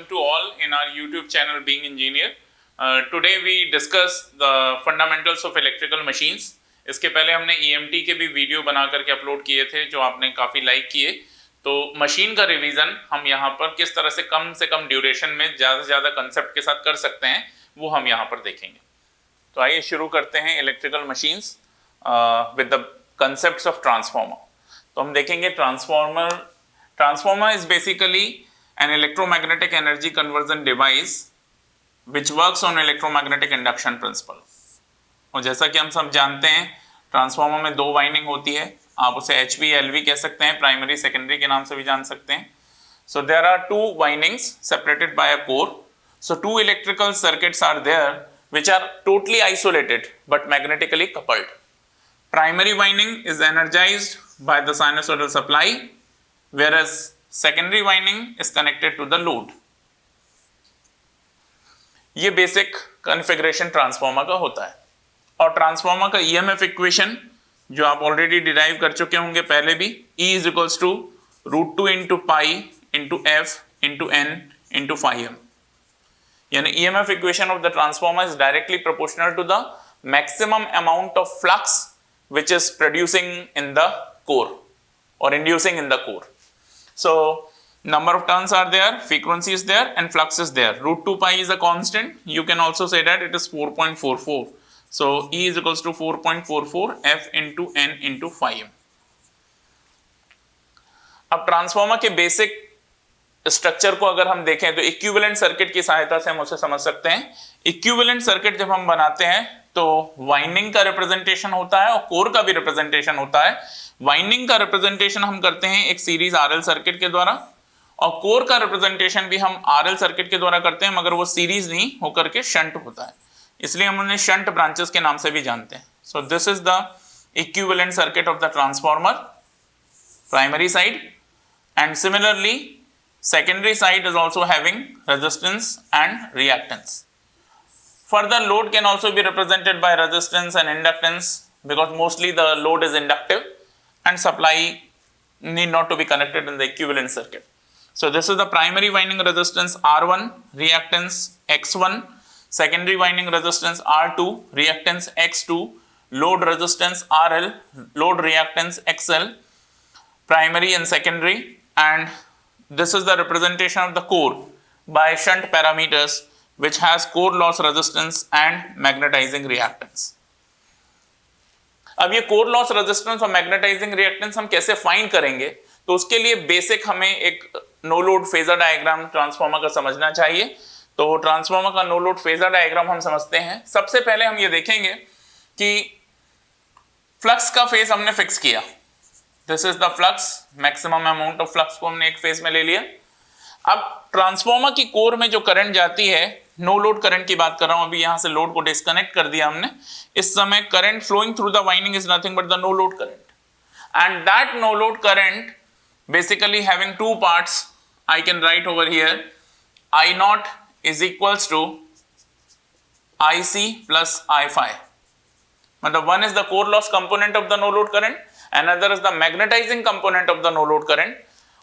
to all in our YouTube channel Being Engineer. Today we discuss the fundamentals of electrical machines. इसके पहले हमने EMT के भी video बना करके अपलोड किए थे जो आपने काफ़ी लाइक किए. तो मशीन का रिवीजन हम यहाँ पर किस तरह से कम ड्यूरेशन में ज़्यादा से ज़्यादा कंसेप्ट के साथ कर सकते हैं वो हम यहाँ पर देखेंगे. तो आइए शुरू करते हैं electrical machines with the concepts of transformer. तो हम देखेंगे transformer is basically an electromagnetic energy conversion device which works on electromagnetic induction principle. और जैसा कि हम सब जानते हैं ट्रांसफार्मर में दो वाइंडिंग होती है. आप उसे HV LV कह सकते हैं, प्राइमरी सेकेंडरी के नाम से भी जान सकते हैं. So there are two windings separated by a core. So two electrical circuits are there which are totally isolated but magnetically coupled. Primary winding is energized by the sinusoidal supply, whereas secondary winding is connected to the load. ये basic configuration transformer का होता है. और transformer का EMF equation जो आप already derive कर चुके होंगे पहले भी, E is equals to √2 into pi into F into N into phi m. यानी EMF equation of the transformer is directly proportional to the maximum amount of flux which is producing in the core or inducing in the core. So number of turns are there, frequency is there and flux is there. √2 pi is a constant. You can also say that it is 4.44. So E is equals to 4.44 F into N into phi m. अब transformer के basic structure को अगर हम देखें तो equivalent circuit की सहायता से हम उसे समझ सकते हैं. इक्विवेलेंट सर्किट जब हम बनाते हैं तो वाइंडिंग का रिप्रेजेंटेशन होता है और कोर का भी रिप्रेजेंटेशन होता है. वाइंडिंग का रिप्रेजेंटेशन हम करते हैं एक सीरीज RL सर्किट के द्वारा और कोर का रिप्रेजेंटेशन भी हम RL सर्किट के द्वारा करते हैं, मगर वो सीरीज नहीं होकर के शंट होता है, इसलिए हम उन्हें शंट ब्रांचेस के नाम से भी जानते हैं. So this is the equivalent circuit of the transformer primary side, and similarly secondary side is also having resistance and reactance. Further, load can also be represented by resistance and inductance because mostly the load is inductive and supply need not to be connected in the equivalent circuit. So this is the primary winding resistance R1, reactance X1, secondary winding resistance R2, reactance X2, load resistance RL, load reactance XL, primary and secondary, and this is the representation of the core by shunt parameters which has core loss resistance and magnetizing reactance. अब ये core loss resistance और magnetizing reactance हम कैसे find करेंगे, तो उसके लिए basic हमें एक no load phasor diagram transformer का समझना चाहिए. तो ट्रांसफार्मर का नो लोड फेजर डायग्राम हम समझते हैं. सबसे पहले हम ये देखेंगे कि फ्लक्स का फेज हमने फिक्स किया. This is the flux, maximum amount of flux को हमने एक फेज में ले लिया. अब ट्रांसफार्मर की कोर में जो करंट जाती है, नो लोड करंट की बात कर रहा हूं, अभी यहां से लोड को डिस्कनेक्ट कर दिया हमने. इस समय current flowing through the winding is nothing but the no load current, and that no load current basically having two parts. I can write over here I0 is equals to IC plus I5. मतलब one is the core loss component of the no load current, another is the magnetizing component of the no load current.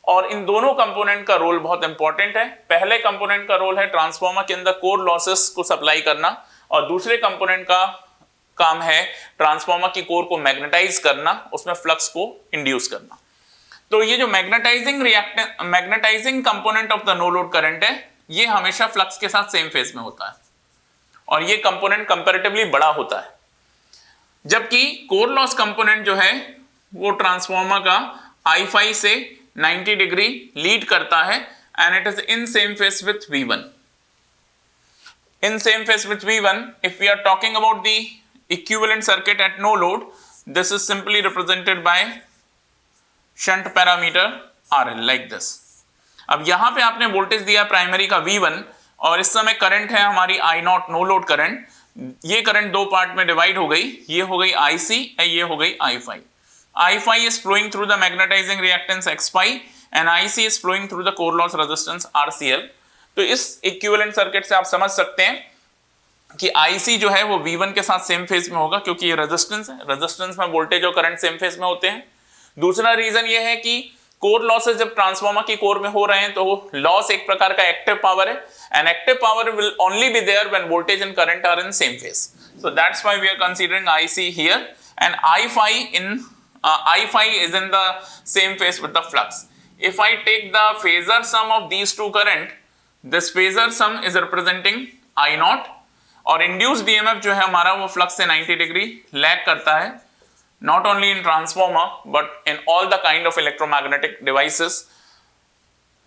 और इन दोनों component का role बहुत important है. पहले component का role है transformer के अंदर कोर लॉसेस को सप्लाई करना, और दूसरे कंपोनेंट का काम है ट्रांसफार्मर की कोर को मैग्नेटाइज करना, उसमें फ्लक्स को इंड्यूस करना. तो ये जो magnetising component of the no load current है, ये हमेशा फ्लक्स के साथ सेम फेज में होता है और ये कंपोनेंट कंपैरेटिवली बड़ा होता है. जबकि कोर लॉस कंपोनेंट जो है वो ट्रांसफार्मर का I5 से 90 डिग्री लीड करता है, and it is in same phase with V1. In same phase with V1, if we are talking about the equivalent circuit at no load, this is simply represented by shunt parameter RL like this. अब यहां पे आपने voltage दिया primary का V1 और इस समय current है हमारी I0 नो लोड करंट. ये करंट दो पार्ट में डिवाइड हो गई, ये हो गई IC, ये हो गई I5. I5 is flowing through the magnetizing reactance X5 and IC is flowing through the core loss resistance RCL. तो इस इक्विवेलेंट सर्किट से आप समझ सकते हैं कि IC जो है वो V1 के साथ सेम फेज में होगा, क्योंकि ये रेजिस्टेंस है, रेजिस्टेंस में वोल्टेज और करंट सेम फेज में होते हैं. दूसरा रीजन ये है कि कोर लॉसेस जब ट्रांसफार्मर की कोर में हो रहे हैं तो लॉस एक प्रकार का एक्टिव पावर है, and active power will only be there when voltage and current are in same phase. So that's why we are considering IC here, and I phi is in the same phase with the flux. If I take the phasor sum of these two current, this phasor sum is representing I naught, और induced EMF जो है हमारा वो flux से 90 degree lag करता है, not only in transformer but in all the kind of electromagnetic devices.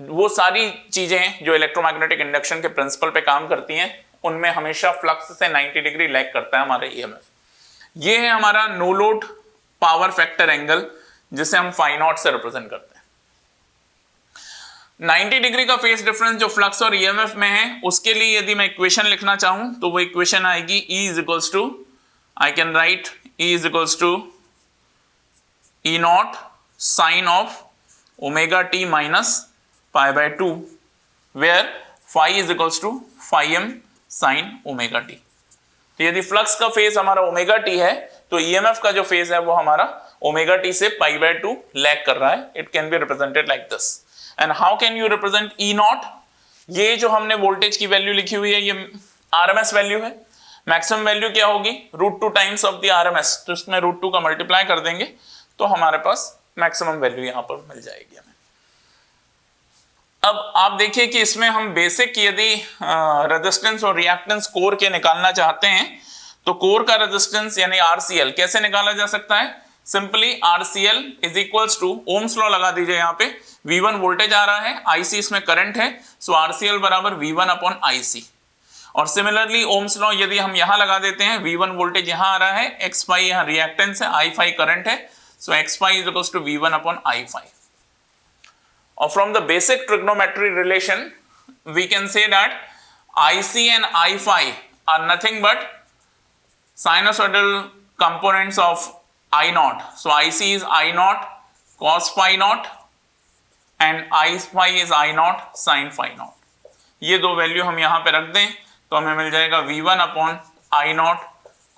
वो सारी चीजें जो इलेक्ट्रोमैग्नेटिक इंडक्शन के प्रिंसिपल पे काम करती हैं उनमें हमेशा फ्लक्स से 90 डिग्री लैग करता है हमारा EMF. ये है हमारा no load power factor angle जिसे हम फाई नॉट से रिप्रेजेंट करते हैं. 90 डिग्री का फेज डिफरेंस जो फ्लक्स और ईएमएफ में है उसके लिए यदि मैं इक्वेशन लिखना चाहूं तो वो इक्वेशन आएगी E is equals to, I can write E is equals to E naught sine of omega T minus pi by 2 where phi is equals to phi M sine omega T. तो यदि flux का phase हमारा omega T है तो EMF का जो phase है वो हमारा ओमेगा टी से पाई बाय 2 लैग कर रहा है. It can be represented like this. And how can you represent E not? ये जो हमने वोल्टेज की वैल्यू लिखी हुई है ये RMS वैल्यू है. मैक्सिमम वैल्यू क्या होगी? √2 टाइम्स ऑफ द RMS. तो इसमें √2 का मल्टीप्लाई कर देंगे तो हमारे पास मैक्सिमम वैल्यू यहां पर मिल जाएगी हमें. अब आप देखिए कि इसमें हम बेसिक यदि रेजिस्टेंस और रिएक्टेंस कोर के निकालना चाहते हैं तो कोर का रेजिस्टेंस यानी RCL कैसे निकाला जा सकता है? Simply RCL is equals to, Ohm's law लगा दीजिए यहाँ पे. V1 वोल्टेज आ रहा है, IC इसमें करंट है, सो RCL बराबर V1 अपॉन IC. और सिमिलरली ओम्स लॉ यदि हम यहाँ लगा देते हैं, V1 वोल्टेज यहाँ आ रहा है, X phi यहाँ रिएक्टेंस है, I phi करंट है, so X phi is equals to V1 upon I phi. और from the basic trigonometry relation we can say that IC and I phi are nothing but sinusoidal components of I naught. So IC is I naught cos phi naught and I phi is I naught sin phi naught. ये दो value हम यहां पे रख दें तो हमें मिल जाएगा V1 upon I naught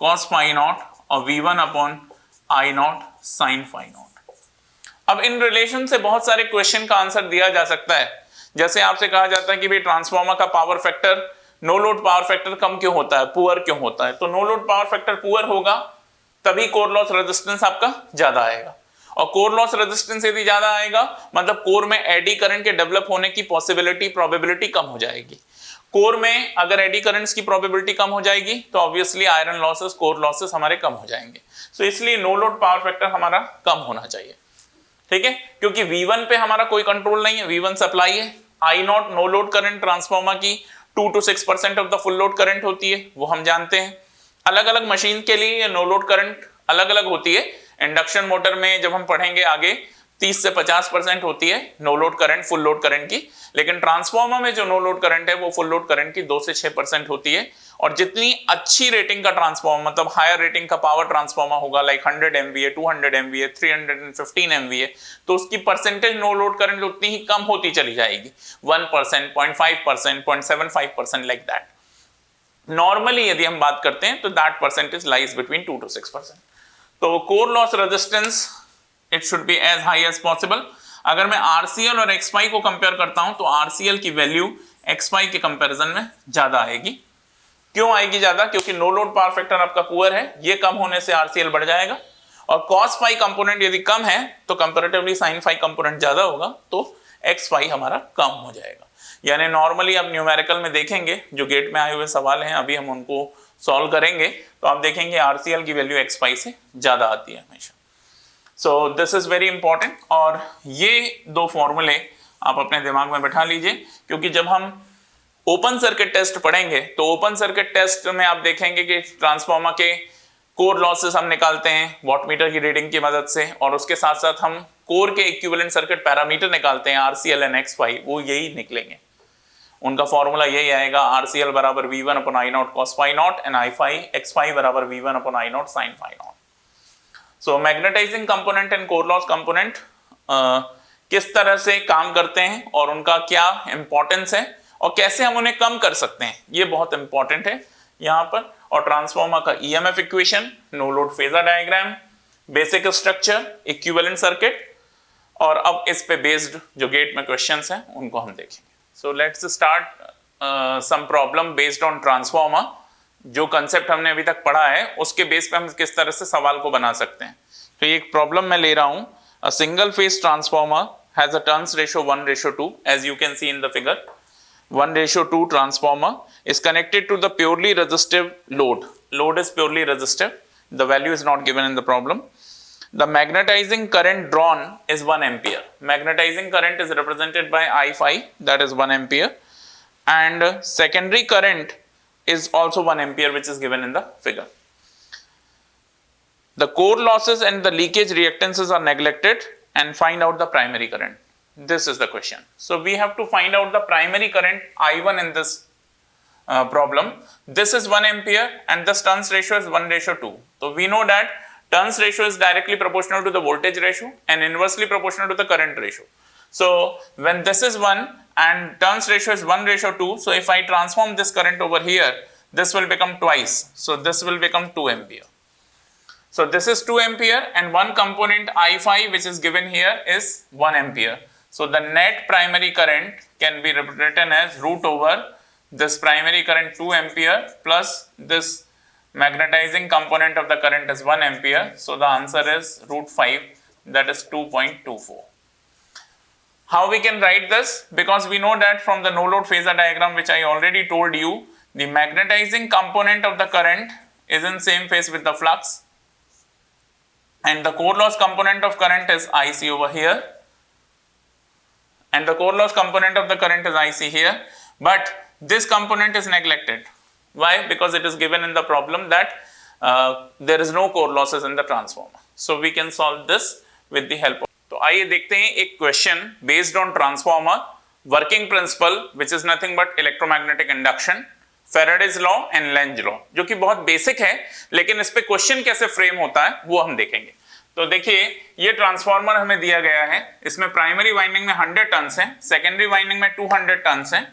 cos phi naught और V1 upon I naught sin phi naught. अब इन रिलेशन से बहुत सारे क्वेश्चन का आंसर दिया जा सकता है. जैसे आपसे कहा जाता है कि भाई ट्रांसफार्मर का power factor, no load power factor कम क्यों होता है, पुअर क्यों होता है? तो no load power factor poor होगा तभी कोर लॉस रेजिस्टेंस आपका ज्यादा आएगा, और कोर लॉस रेजिस्टेंस यदि ज्यादा आएगा मतलब कोर में एडी करंट के डेवलप होने की पॉसिबिलिटी, प्रोबेबिलिटी कम हो जाएगी. कोर में अगर एडी करंट्स की प्रोबेबिलिटी कम हो जाएगी तो obviously iron losses, core losses हमारे कम हो जाएंगे. सो इसलिए नो लोड पावर फैक्टर हमारा कम होना चाहिए. ठीक है, क्योंकि V1 पे हमारा कोई कंट्रोल नहीं है, V1 सप्लाई है. I not know load current transformer की 2 to 6% of the full load current होती है, वो हम जानते हैं. अलग अलग मशीन के लिए नो लोड करंट अलग अलग होती है. इंडक्शन मोटर में जब हम पढ़ेंगे आगे 30 से 50% होती है no load current full load current की, लेकिन ट्रांसफार्मर में जो नो लोड करंट है वो फुल लोड करंट की 2 से 6% होती है. और जितनी अच्छी रेटिंग का ट्रांसफार्मर, मतलब हायर रेटिंग का पावर ट्रांसफार्मर होगा, लाइक 100 MVA, 200 MVA, 315 MVA, तो उसकी परसेंटेज नो लोड करंट उतनी ही कम होती चली जाएगी, 1%, 0.5%, 0.75%, लाइक दैट. नॉर्मली यदि हम बात करते हैं तो that percentage lies between 2 to 6%. तो core loss resistance it should be as high as possible. अगर मैं RCL और X phi को कंपेयर करता हूं तो RCL की वैल्यू X phi के कंपैरिजन में ज्यादा आएगी. क्यों आएगी ज्यादा? क्योंकि नो लोड पावर फैक्टर आपका पुअर है, ये कम होने से RCL बढ़ जाएगा, और cos phi कंपोनेंट यदि कम है तो कंपैरेटिवली sin phi कंपोनेंट ज्यादा होगा, तो X phi हमारा कम हो जाएगा. यानी नॉर्मली आप न्यूमेरिकल में देखेंगे जो गेट में आए हुए सवाल हैं अभी हम उनको सॉल्व करेंगे तो आप देखेंगे RCL की वैल्यू X phi से ज्यादा आती है हमेशा. So this is very important, और ये दो फॉर्मूले आप अपने दिमाग में बैठा लीजिए, क्योंकि जब हम ओपन सर्किट टेस्ट पढ़ेंगे तो ओपन सर्किट टेस्ट में आप देखेंगे कि ट्रांसफार्मर के कोर लॉसेस हम निकालते हैं वॉटमीटर की रीडिंग की मदद से, और उसके साथ साथ हम कोर के इक्विवेलेंट सर्किट पैरामीटर निकालते हैं RCL एंड X phi, वो यही निकलेंगे. उनका फॉर्मूला यही आएगा, RCL बराबर V1 upon I naught cos phi naught and X phi बराबर V1 upon I naught sin phi naught. So magnetising component and core loss component किस तरह से काम करते हैं और उनका क्या इंपॉर्टेंस है और कैसे हम उन्हें कम कर सकते हैं, ये बहुत इंपॉर्टेंट है यहाँ पर. और ट्रांसफार्मर का EMF equation, no load phasor diagram, basic structure, equivalent circuit, और अब इस पे बेस्ड जो गेट में क्वेश्चंस हैं उनको हम देखेंगे। So let's start some problem based on transformer. जो कंसेप्ट हमने अभी तक पढ़ा है उसके बेस पे हम किस तरह से सवाल को बना सकते हैं। तो ये एक प्रॉब्लम मैं ले रहा हूं। A single phase transformer has a turns ratio 1:2 as you can see in the figure. 1:2 transformer is connected to the purely resistive load. Load is purely resistive. The value is not given in the problem. The magnetizing current drawn is 1 ampere. Magnetizing current is represented by I phi, that is 1 ampere. And secondary current is also 1 ampere, which is given in the figure. The core losses and the leakage reactances are neglected, and find out the primary current. This is the question. So we have to find out the primary current I1 in this problem. This is 1 ampere and this turns ratio is 1:2. So we know that turns ratio is directly proportional to the voltage ratio and inversely proportional to the current ratio. So when this is 1 and turns ratio is 1:2, so if I transform this current over here, this will become twice. So this will become 2 ampere. So this is 2 ampere and one component I phi which is given here is 1 ampere. So the net primary current can be written as root over this primary current 2 ampere plus this magnetizing component of the current is 1 ampere. So the answer is root 5, that is 2.24. How we can write this? Because we know that from the no load phasor diagram which I already told you, the magnetizing component of the current is in same phase with the flux and the core loss component of current is IC over here. And the core loss component of the current is IC here, but this component is neglected. Why? Because it is given in the problem that there is no core losses in the transformer. So we can solve this with the help of. तो आइए देखते हैं एक question based on transformer, working principle which is nothing but electromagnetic induction, Faraday's law and Lenz law, जो कि बहुत basic है, लेकिन इस पे क्वेश्चन कैसे फ्रेम होता है वो हम देखेंगे। तो देखिए ये ट्रांसफार्मर हमें दिया गया है, इसमें प्राइमरी वाइंडिंग में 100 टर्न्स हैं, सेकेंडरी वाइंडिंग में 200 टर्न्स हैं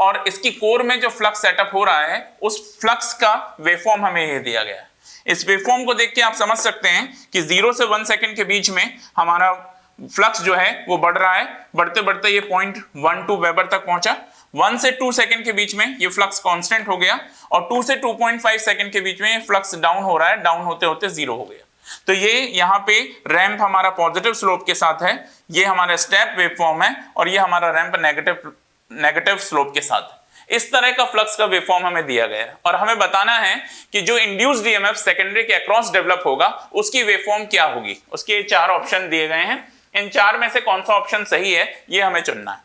और इसकी कोर में जो फ्लक्स सेटअप हो रहा है उस फ्लक्स का वेवफॉर्म हमें ये दिया गया है। इस वेवफॉर्म को देख के आप समझ सकते हैं कि 0 से 1 सेकंड के बीच में हमारा फ्लक्स जो है वो बढ़ रहा है, बढ़ते बढ़ते ये 0.12 वेबर तक पहुंचा, 1 से 2 सेकंड के बीच में ये फ्लक्स कांस्टेंट हो गया और 2 से 2.5 सेकंड के बीच में ये फ्लक्स डाउन हो रहा है, डाउन होते होते 0 हो गया। तो ये यहाँ पे रैंप हमारा पॉजिटिव स्लोप के साथ है, ये हमारा स्टेप वेवफॉर्म है और ये हमारा रैंप नेगेटिव स्लोप के साथ है। इस तरह का फ्लक्स का वेवफॉर्म हमें दिया गया है और हमें बताना है कि जो इंड्यूस्ड ईएमएफ सेकेंडरी के अक्रॉस डेवलप होगा उसकी वेवफॉर्म क्या होगी। उसके 4 ऑप्शन दिए गए हैं, इन 4 में से कौन सा ऑप्शन सही है ये हमें चुनना है।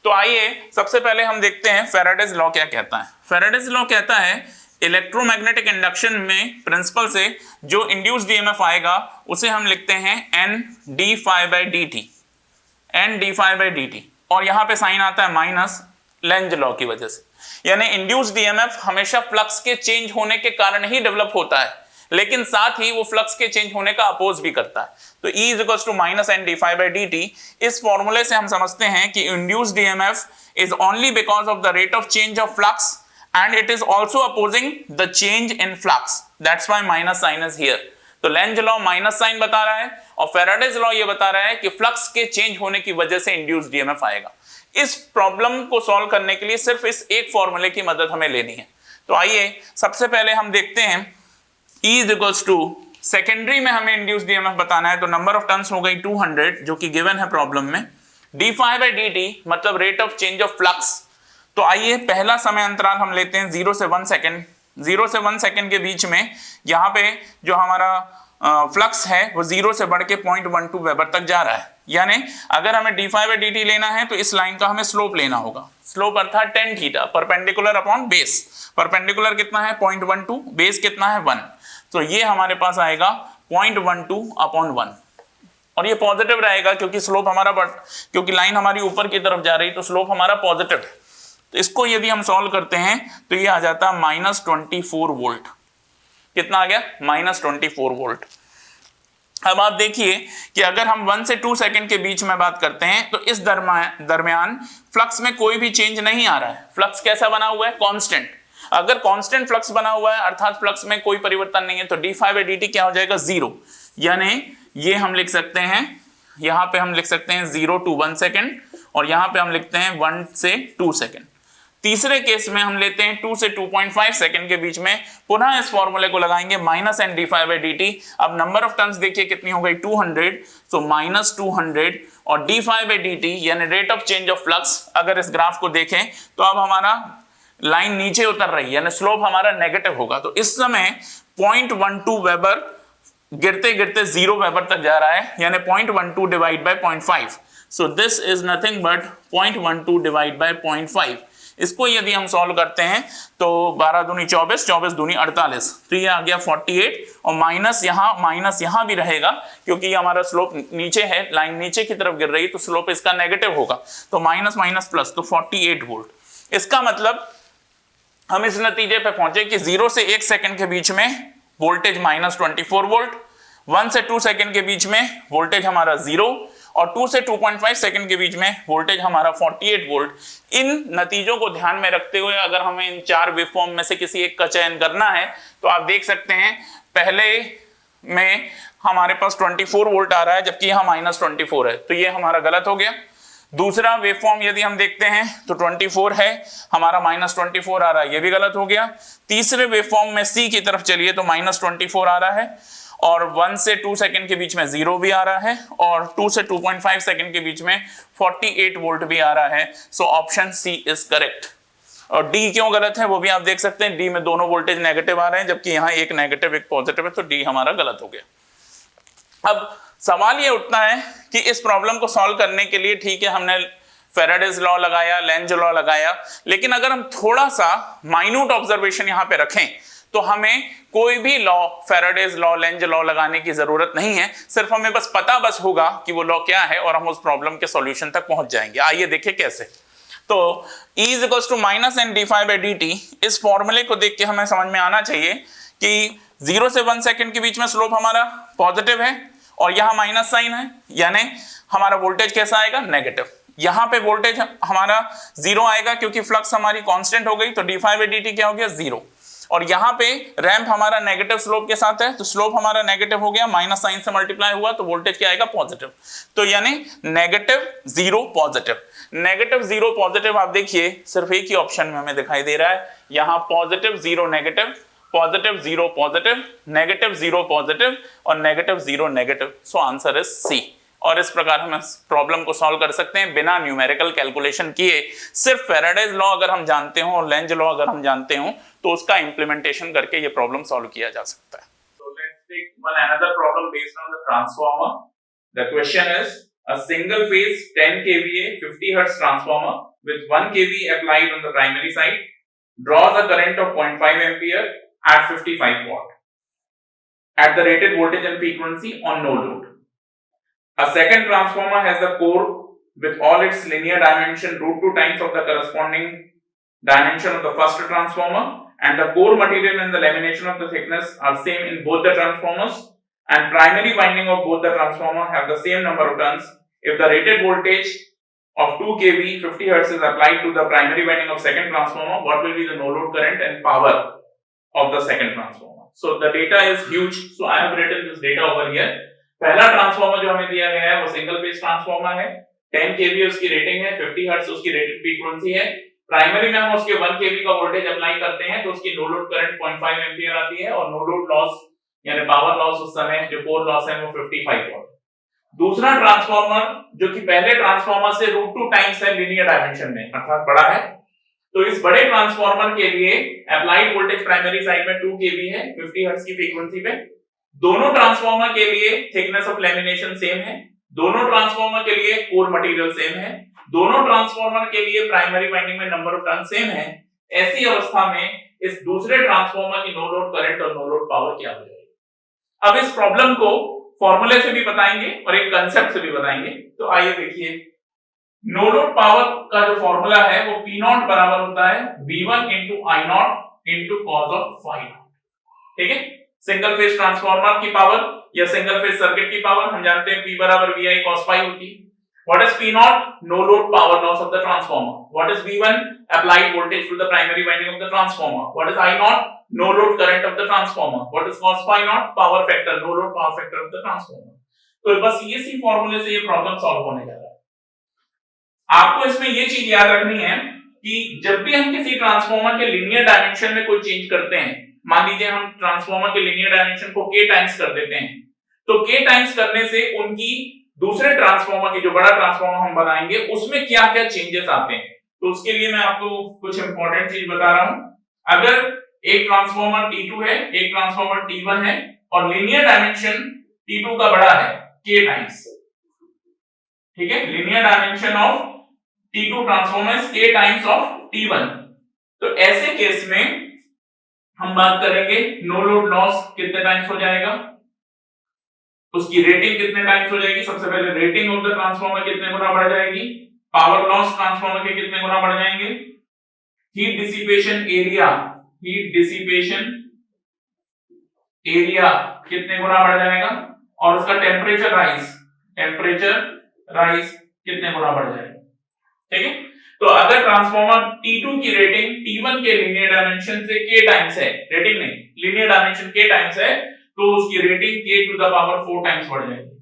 तो आइए सबसे पहले हम देखते हैं फेराडेज लॉ क्या कहता है। फेराडेज लॉ कहता है इलेक्ट्रोमैग्नेटिक इंडक्शन में प्रिंसिपल से जो इंड्यूस्ड ईएमएफ आएगा उसे हम लिखते हैं n d phi by dt, n d phi by dt, और यहां पे साइन आता है माइनस लेंज लॉ की वजह से, यानी इंड्यूस्ड ईएमएफ हमेशा फ्लक्स के चेंज होने के कारण ही डेवलप होता है, लेकिन साथ ही वो फ्लक्स के चेंज होने का अपोज भी करता है। तो E = -n d phi by dt, इस फॉर्मूले से हम समझते हैं कि induced EMF is only because of the rate of change of flux and it is also opposing the change in flux, that's why minus sign is here। तो Lenz law minus sign बता रहा है और Faraday's law ये बता रहा है कि फ्लक्स के चेंज होने की वजह से इंड्यूस्ड ईएमएफ आएगा। इस प्रॉब्लम को सॉल्व करने के लिए सिर्फ इस एक फॉर्मूले की मदद हमें लेनी है। तो आइए सबसे पहले हम देखते हैं E = सेकेंडरी में हमें इंड्यूस्ड ईएमएफ बताना है, तो नंबर ऑफ टर्न्स हो गई 200 जो कि गिवन है प्रॉब्लम में, d phi by dt मतलब rate of change of flux. तो आइए पहला समय अंतराल हम लेते हैं 0 से 1 सेकंड। 0 से 1 सेकंड के बीच में यहाँ पे जो हमारा फ्लक्स है वो 0 से बढ़ के 0.12 वेबर तक जा रहा है, यानी अगर हमें d phi by dt लेना है तो इस लाइन का हमें स्लोप लेना होगा। स्लोप अर्थात tan theta, perpendicular upon base. Perpendicular कितना है 0.12, बेस कितना है 1, तो ये हमारे पास आएगा 0.12/1 और ये पॉजिटिव रहेगा क्योंकि स्लोप हमारा क्योंकि लाइन हमारी ऊपर की तरफ जा रही तो स्लोप हमारा पॉजिटिव है। तो इसको यदि हम सॉल्व करते हैं तो ये आ जाता है -24 वोल्ट। कितना आ गया? -24 वोल्ट। अब आप देखिए कि अगर हम 1 से 2 सेकंड के बीच में बात करते हैं तो इस दरमियान फ्लक्स में कोई भी चेंज नहीं आ रहा है। फ्लक्स कैसा बना हुआ है? कांस्टेंट। अगर कांस्टेंट फ्लक्स बना हुआ है अर्थात फ्लक्स में कोई परिवर्तन नहीं है तो d phi by dt क्या हो जाएगा? 0, यानी ये हम लिख सकते हैं यहाँ पे हम लिख सकते हैं 0 to 1 सेकेंड और यहाँ पे हम लिखते हैं 1 से 2 सेकेंड। तीसरे केस में हम लेते हैं 2 से 2.5 सेकेंड के बीच में, पुनः इस फॉर्मूले को लगाएंगे minus N D five by D t. अब नंबर ऑफ टर्न्स देखिए कितनी हो गई 200, सो माइनस 200 और d five by D t यानी rate of change of flux. अगर इस ग्राफ को देखें तो अब हमारा लाइन नीचे उतर रही है यानी स्लोप हमारा नेगेटिव होगा। तो इस समय 0.12 वेबर गिरते गिरते 0 वेबर तक जा रहा है यानी 0.12 divide by 0.5। So this is nothing but 0.12 divide by 0.5। इसको यदि हम सॉल्व करते हैं तो 12 दूनी 24, 24 दूनी 48, तो ये आ गया 48 और माइनस यहाँ भी रहेगा क्योंकि हमारा स्लोप नीचे है, लाइन नीचे की तरफ गिर रही है तो स्लोप इसका नेगेटिव होगा, तो माइनस माइनस प्लस, तो 48 वोल्ट। इसका मतलब हम इस नतीजे पे पहुंचे कि 0 से 1 सेकंड के बीच में वोल्टेज माइनस 24 वोल्ट, 1 से 2 सेकंड के बीच में वोल्टेज हमारा 0 और 2 से 2.5 सेकंड के बीच में वोल्टेज हमारा 48 वोल्ट। इन नतीजों को ध्यान में रखते हुए अगर हमें इन 4 वेवफॉर्म में से किसी एक का चयन करना है तो आप देख सकते हैं पहले में हमारे पास 24 वोल्ट आ रहा है जबकि यहाँ माइनस 24 है, तो ये हमारा गलत हो गया। दूसरा वेवफॉर्म यदि हम देखते हैं तो 24 है, हमारा माइनस 24 आ रहा है, ये भी गलत हो गया। तीसरे वेवफॉर्म में सी की तरफ चलिए तो माइनस 24 आ रहा है और 1 से 2 सेकंड के बीच में 0 भी आ रहा है और 2 से 2.5 सेकंड के बीच में 48 वोल्ट भी आ रहा है। So option C is correct. और डी क्यों गलत है वो भी आप देख सकते हैं, डी में दोनों वोल्टेज नेगेटिव आ रहे हैं जबकि यहाँ एक नेगेटिव एक पॉजिटिव है, तो डी हमारा गलत हो गया। अब सवाल ये उठता है कि इस प्रॉब्लम को सॉल्व करने के लिए ठीक है हमने फेराडेज लॉ लगाया, लेंज लॉ लगाया, लेकिन अगर हम थोड़ा सा माइन्यूट ऑब्जर्वेशन यहाँ पे रखें तो हमें कोई भी law, Faraday's law, Lenz law लगाने की जरूरत नहीं है, सिर्फ हमें बस पता होगा कि वो लॉ क्या है और हम उस प्रॉब्लम के सॉल्यूशन तक पहुंच जाएंगे। आइए देखिए कैसे। तो E is equal to minus N D five by D T, इस फॉर्मूले को देख के हमें समझ में आना चाहिए कि 0 से 1 सेकंड के बीच में स्लोप हमारा पॉजिटिव है और यहाँ माइनस साइन है यानी हमारा वोल्टेज कैसा आएगा, नेगेटिव। यहाँ पे वोल्टेज हमारा 0 आएगा क्योंकि फ्लक्स हमारी कांस्टेंट हो गई, तो D five by D T क्या हो गया 0। और यहाँ पे रैंप हमारा नेगेटिव स्लोप के साथ है तो स्लोप हमारा नेगेटिव हो गया, माइनस साइन से मल्टीप्लाई हुआ तो वोल्टेज क्या आएगा, पॉजिटिव। तो यानी नेगेटिव 0 पॉजिटिव, नेगेटिव 0 पॉजिटिव। आप देखिए सिर्फ एक ही ऑप्शन में हमें दिखाई दे रहा है, यहाँ positive 0 negative, positive 0 positive, negative 0 positive और negative 0 negative. So answer is C. और इस प्रकार हम इस प्रॉब्लम को सॉल्व कर सकते हैं बिना न्यूमेरिकल कैलकुलेशन किए। सिर्फ फेराडेज लॉ अगर हम जानते हो और लेंज लॉ अगर हम जानते हो तो उसका इंप्लीमेंटेशन करके ये प्रॉब्लम सॉल्व किया जा सकता है। So let's take one another problem based on the transformer. The question is a single phase 10 kVA 50 Hz transformer with 1 kV applied on the primary side draws a current of 0.5 ampere at 55 watt at the rated voltage and frequency on no load. A second transformer has the core with all its linear dimension √2 times of the corresponding dimension of the first transformer, and the core material and the lamination of the thickness are same in both the transformers, and primary winding of both the transformer have the same number of turns. If the rated voltage of 2 kV 50 Hz is applied to the primary winding of second transformer, what will be the no load current and power of the second transformer? So the data is huge, so I have written this data over here. पहला transformer जो हमें दिया गया है वो single phase transformer है, 10 केवी उसकी rating है, 50 हर्ट्ज उसकी रेटेड फ्रीक्वेंसी है। प्राइमरी में हम उसके 1 केवी का वोल्टेज अप्लाई करते हैं तो उसकी नो लोड करंट 0.5 एंपियर आती है और नो लोड लॉस यानी पावर लॉस उस समय जो कोर लॉस है वो 55 वाट। दूसरा ट्रांसफॉर्मर जो कि पहले ट्रांसफॉर्मर से √2 टाइम्स है लीनियर डायमेंशन में अर्थात बड़ा है, तो इस बड़े ट्रांसफॉर्मर के लिए अप्लाइड वोल्टेज प्राइमरी साइड में 2 केवी है 50 हर्ट्ज की फ्रीक्वेंसी पे। दोनों ट्रांसफॉर्मर के लिए थिकनेस ऑफ लैमिनेशन सेम है, दोनों ट्रांसफॉर्मर के लिए कोर मटेरियल सेम है, दोनों ट्रांसफॉर्मर के लिए प्राइमरी वाइंडिंग में नंबर ऑफ टर्न सेम है। ऐसी अवस्था में इस दूसरे ट्रांसफॉर्मर की नो लोड करंट और नो लोड पावर क्या हो जाएगी। अब इस प्रॉब्लम को फॉर्मूले से भी बताएंगे और एक कंसेप्ट से भी बताएंगे। तो आइए देखिए, नो लोड पावर का जो फॉर्मूला है वो P0 बराबर होता है V1 into I0 into cos of phi। ठीक है, सिंगल फेज ट्रांसफार्मर की पावर या सिंगल फेज सर्किट की पावर हम जानते हैं P बराबर VI cos phi होती है। What is P0? No load power loss of the transformer. What is V1? Applied voltage to the primary winding of the transformer. What is I0? No load current of the transformer. What is cos phi naught? Power factor, no load power factor of the transformer. तो बस ये सी फॉर्मूले से ये problem solve होने जा रहा है। आपको इसमें ये चीज याद रखनी है कि जब भी हम किसी ट्रांसफॉर्मर के लीनियर डायमेंशन में कोई चेंज करते हैं, मान लीजिए हम ट्रांसफॉर्मर के लीनियर डायमेंशन को k टाइम्स कर देते हैं, तो k टाइम्स करने से उनकी दूसरे ट्रांसफॉर्मर की जो बड़ा ट्रांसफॉर्मर हम बनाएंगे उसमें क्या क्या चेंजेस आते हैं। तो उसके लिए मैं आपको कुछ इंपॉर्टेंट चीज बता रहा हूं। अगर एक ट्रांसफॉर्मर T2 है, एक ट्रांसफॉर्मर T1 है और लीनियर डायमेंशन T2 का बड़ा है k टाइम्स, ठीक है, linear dimension of T2 transformer is k times of T1, तो ऐसे केस में हम बात करेंगे नो लोड लॉस कितने टाइम्स हो जाएगा, उसकी रेटिंग कितने टाइम्स हो जाएगी। सबसे पहले रेटिंग ऑफ द ट्रांसफॉर्मर कितने गुना बढ़ जाएगी, पावर लॉस ट्रांसफॉर्मर के कितने गुना बढ़ जाएंगे, heat dissipation area, heat dissipation area कितने गुना बढ़ जाएगा, और उसका टेम्परेचर राइज कितने गुना बढ़ जाएगा। ठीक है, तो अगर ट्रांसफॉर्मर T2 की रेटिंग T1 के लीनियर डायमेंशन से k टाइम्स है, रेटिंग नहीं लीनियर डायमेंशन k टाइम्स है, तो उसकी rating k to the power 4 times बढ़ जाएगी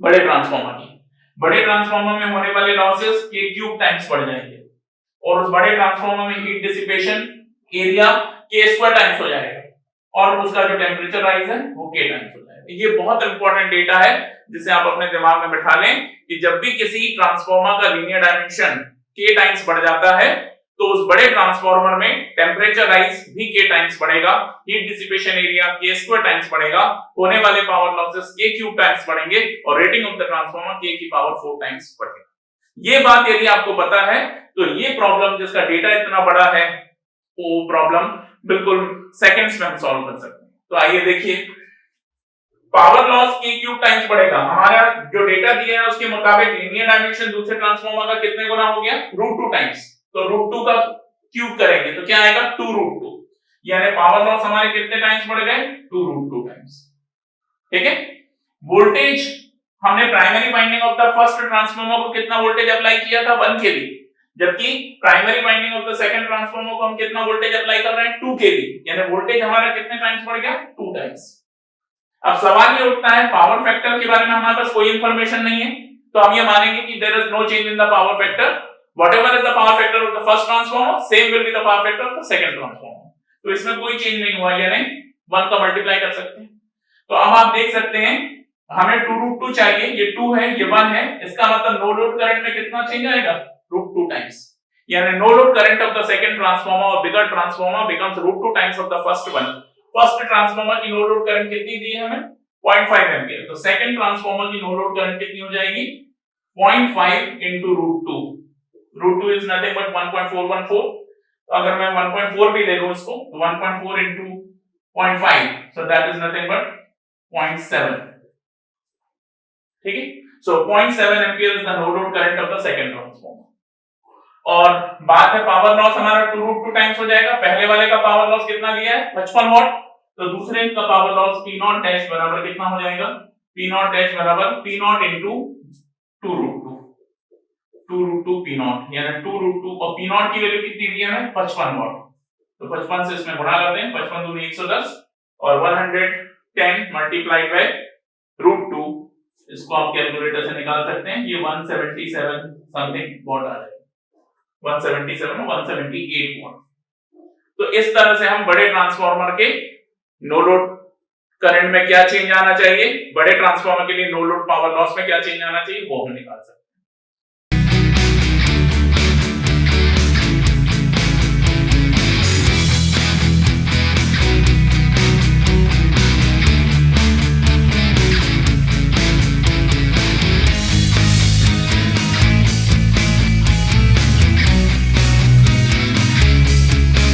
बड़े ट्रांसफॉर्मर की। बड़े ट्रांसफॉर्मर में होने वाले लॉसेस k क्यूब टाइम्स बढ़ जाएंगे और उस बड़े ट्रांसफॉर्मर में heat dissipation area k square times हो जाएगा और उसका जो टेम्परेचर राइज है वो k टाइम्स हो जाएगा। ये बहुत इंपॉर्टेंट डेटा है जिसे आप अपने दिमाग में बिठा लें कि जब भी किसी ट्रांसफॉर्मर का लीनियर डायमेंशन k टाइम्स बढ़ जाता है तो उस बड़े ट्रांसफॉर्मर में टेम्परेचर राइज भी k टाइम्स बढ़ेगा, heat dissipation area k square times बढ़ेगा, होने वाले power losses k cube times बढ़ेंगे और rating of the transformer k की पावर 4 टाइम्स बढ़ेगा। ये बात यदि आपको पता है तो ये प्रॉब्लम जिसका डेटा इतना बड़ा है वो प्रॉब्लम बिल्कुल सेकंड्स में हम सॉल्व कर सकते हैं। तो आइए देखिए, power loss k cube times बढ़ेगा, हमारा जो डेटा दिया है उसके मुताबिक लीनियर डायमेंशन दूसरे ट्रांसफॉर्मर का कितने गुना हो गया, √2 टाइम्स, तो √2 का क्यूब करेंगे तो क्या आएगा 2√2, यानी पावर लॉस हमारे कितने टाइम्स बढ़ गए 2√2 टाइम्स। ठीक है, वोल्टेज हमने primary winding of the first transformer को कितना वोल्टेज अप्लाई किया था 1 kV, जबकि primary winding of the second transformer को हम कितना वोल्टेज अप्लाई कर रहे हैं 2 kV, यानी वोल्टेज हमारा कितने टाइम्स बढ़ गया 2 टाइम्स। अब सवाल ये उठता है पावर फैक्टर के बारे में हमारे पास कोई इंफॉर्मेशन नहीं है, तो हम ये मानेंगे कि there is no change in the power factor, whatever is the power factor of the first transformer same will be the power factor of the second transformer, तो इसमें कोई चेंज नहीं हुआ, यानी 1 का मल्टीप्लाई कर सकते हैं। तो अब आप देख सकते हैं हमें 2√2 चाहिए, ये 2 है ये 1 है, इसका मतलब नो लोड करंट में कितना चेंज आएगा √2 टाइम्स, यानी no load current of the second transformer और bigger transformer becomes √2 times of the first one. First transformer की नो लोड करंट कितनी दी है हमें 0.5 एंपियर, तो सेकंड ट्रांसफार्मर की नो लोड करंट कितनी हो जाएगी 0.5 into √2, √2 is nothing but 1.414, तो अगर मैं 1.4 भी ले लूं इसको तो 1.4 into 0.5 so that is nothing but 0.7, ठीक है, so 0.7 ampere is the no load current of the second transformer। और बात है पावर लॉस हमारा 2√2 टाइम्स हो जाएगा, पहले वाले का पावर लॉस कितना दिया है 55 वाट, तो दूसरे का पावर लॉस P0 डैश बराबर कितना हो जाएगा P0 डैश बराबर P0 into 2√2 P0, यानी 2√2 और P0 की वैल्यू कितनी दी है हमें 55 वाट, तो 55 से इसमें गुणा करते हैं, 55 दूनी 110 और 110 मल्टीप्लाइड बाय √2, इसको आप कैलकुलेटर से निकाल सकते हैं, ये 177 समथिंग वाट आ जाएगा, 177 178 वाट। तो इस तरह से हम बड़े ट्रांसफार्मर के नो लोड करंट में क्या चेंज आना चाहिए, बड़े ट्रांसफार्मर के लिए नो लोड पावर लॉस में क्या चेंज आना चाहिए वो हम निकाल सकते हैं।